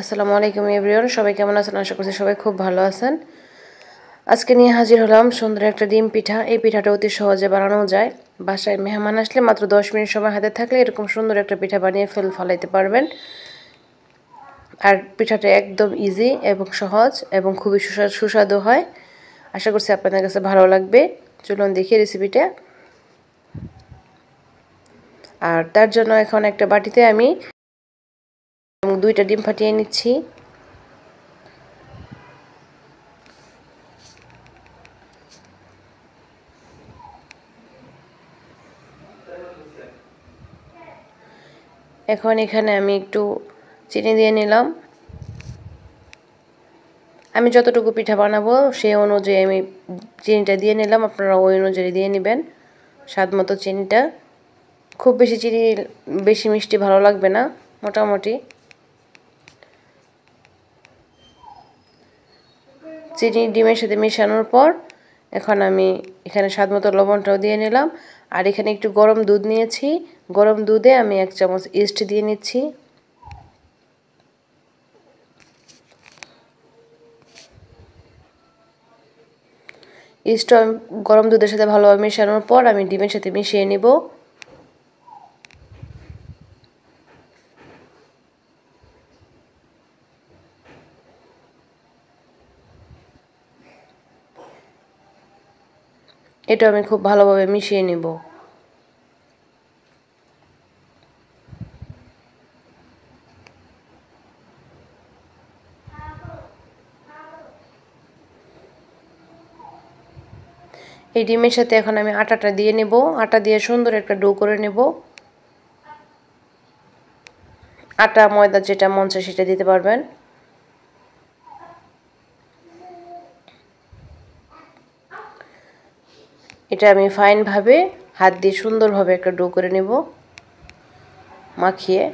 আসসালামু আলাইকুম এভরিওয়ান, সবাই কেমন আছেন? আশা করছি সবাই খুব ভালো আছেন। আজকে নিয়ে হাজির হলাম সুন্দর একটা ডিম পিঠা। এই পিঠাটা অতি সহজে বানানো যায়। বাসায় মেহমান আসলে মাত্র 10 মিনিট সময় হাতে থাকলে এরকম সুন্দর একটা পিঠা বানিয়ে ফেলাইতে পারবেন। আর পিঠাটা একদম ইজি এবং সহজ এবং খুবই সুস্বাদু হয়। আশা করছি আপনাদের কাছে ভালো লাগবে। চলুন দেখি রেসিপিটা। আর তার জন্য এখন একটা বাটিতে আমি 2টা ডিম ফাটিয়ে নিচ্ছি। এখন এখানে আমি একটু চিনি দিয়ে নিলাম। আমি যতটুকু পিঠা বানাবো সেই অনুযায়ী আমি চিনিটা দিয়ে নিলাম। আপনারা ওই অনুযায়ী দিয়ে নেবেন স্বাদ মতো চিনিটা। খুব বেশি চিনি বেশি মিষ্টি ভালো লাগবে না, মোটামুটি। চিনি ডিমের সাথে মেশানোর পর এখন আমি এখানে স্বাদ মতো লবণটাও দিয়ে নিলাম। আর এখানে একটু গরম দুধ নিয়েছি। গরম দুধে আমি 1 চামচ ইস্ট দিয়ে নিচ্ছি। ইস্টটা গরম দুধের সাথে ভালোভাবে মেশানোর পর আমি ডিমের সাথে মিশিয়ে নিব। এটা আমি খুব ভালোভাবে মিশিয়ে নিব। এই ডিমের সাথে এখন আমি আটাটা দিয়ে নেব। আটা দিয়ে সুন্দর একটা ডো করে নেব। আটা ময়দা যেটা মন চায় সেটা দিতে পারবেন। এটা আমি ফাইনভাবে হাত দিয়ে সুন্দরভাবে একটা ডো করে নেব মাখিয়ে।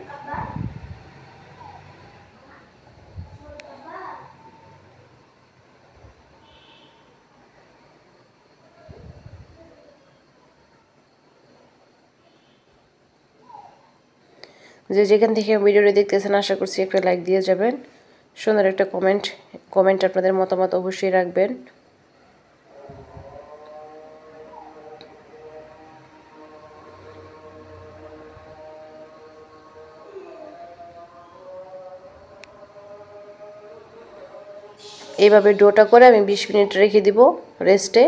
যে যেখান থেকে ভিডিওটি দেখতেছেন আশা করছি একটা লাইক দিয়ে যাবেন। সুন্দর একটা কমেন্ট আপনাদের মতামত অবশ্যই রাখবেন। এইভাবে ডোটা করে আমি 20 মিনিট রেখে দিব রেস্টে।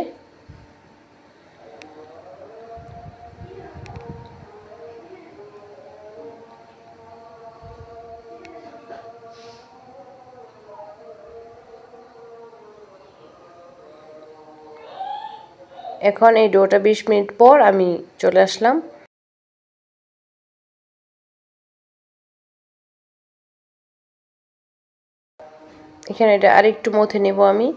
এখন এই ডোটা 20 মিনিট পর আমি চলে আসলাম। এখানে এটা আরেকটু মথে নেব আমি।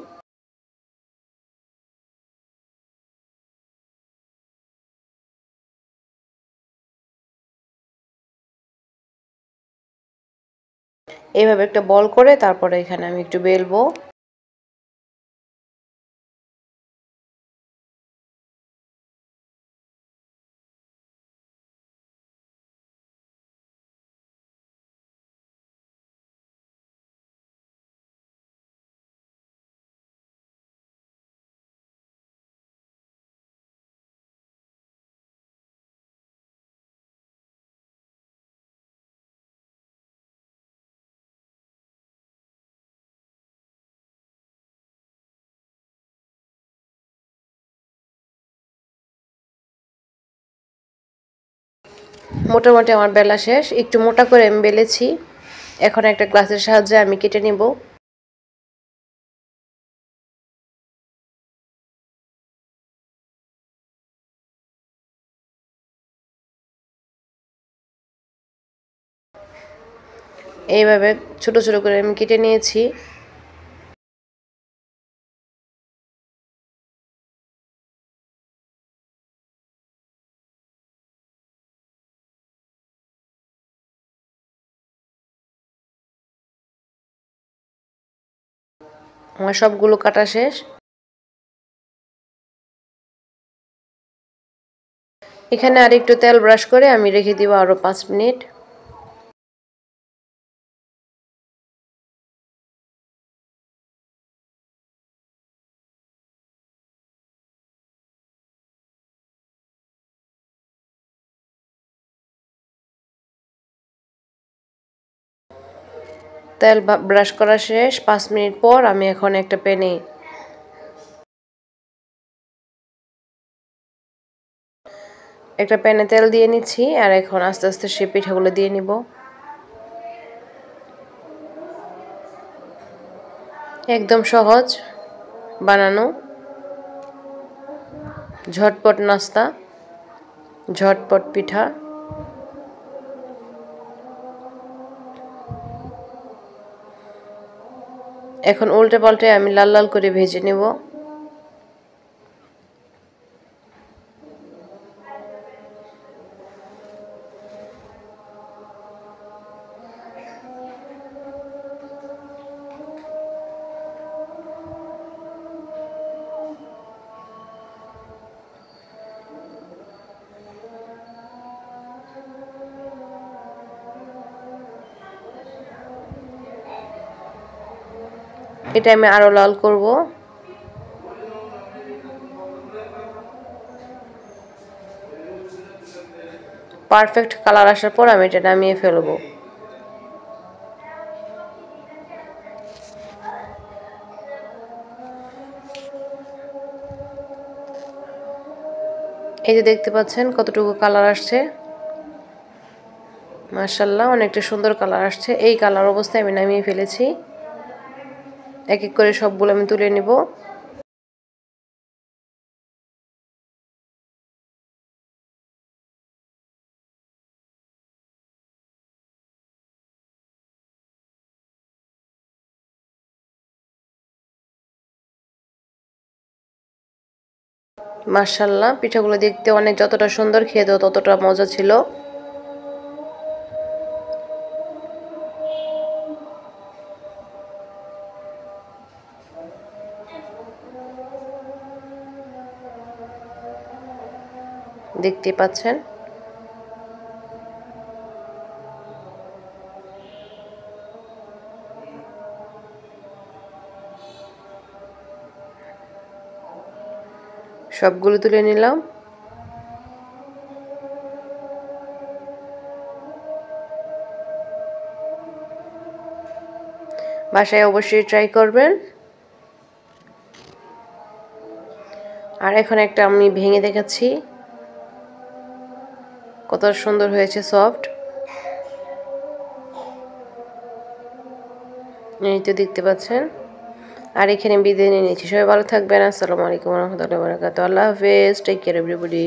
এইভাবে একটা বল করে তারপরে এখানে আমি একটু বেলবো। মোটামুটি আমার বেলা শেষ। একটু মোটা করে আমি বেলেছি। এখন একটা গ্লাসের সাহায্যে আমি কেটে নিব। এইভাবে ছোট ছোট করে আমি কেটে নিয়েছি। আমার সবগুলো কাটা শেষ। এখানে আর একটু তেল ব্রাশ করে আমি রেখে দিব আরো 5 মিনিট। তেল ব্রাশ করা শেষ। 5 মিনিট পর আমি এখন একটা প্যানে তেল দিয়ে নিচ্ছি আর এখন আস্তে আস্তে সেই পিঠাগুলো দিয়ে নিব। একদম সহজ বানানো, ঝটপট নাস্তা, ঝটপট পিঠা। এখন উল্টে পাল্টে আমি লাল লাল করে ভেজে নেব। এটা আমি আরো লাল করব। পারফেক্ট কালার আসার পর আমি এটা নামিয়ে ফেলবো। এই যে দেখতে পাচ্ছেন কতটুকু কালার আসছে, মাশাআল্লাহ অনেকটা সুন্দর কালার আসছে। এই কালার অবস্থায় আমি নামিয়ে ফেলেছি। এক এক করে সবগুলো আমি তুলে নিব। মাশাআল্লাহ পিঠাগুলো দেখতে অনেক যতটা সুন্দর, খেতেও ততটা মজা ছিল। দেখতে পাচ্ছেন সবগুলো তুলে নিলাম। বাসায় অবশ্যই ট্রাই করবেন। আর এখন একটা আমি ভেঙে দেখাচ্ছি কত সুন্দর হয়েছে, সফট। এই তো দেখতে পাচ্ছেন। আর এখানে বিদায় নিয়ে নিচ্ছি। সবাই ভালো থাকবেন। আসসালামু আলাইকুম ওয়া রাহমাতুল্লাহি ওয়া বারাকাতুহু। আল্লাহ হাফেজ। Take care everybody.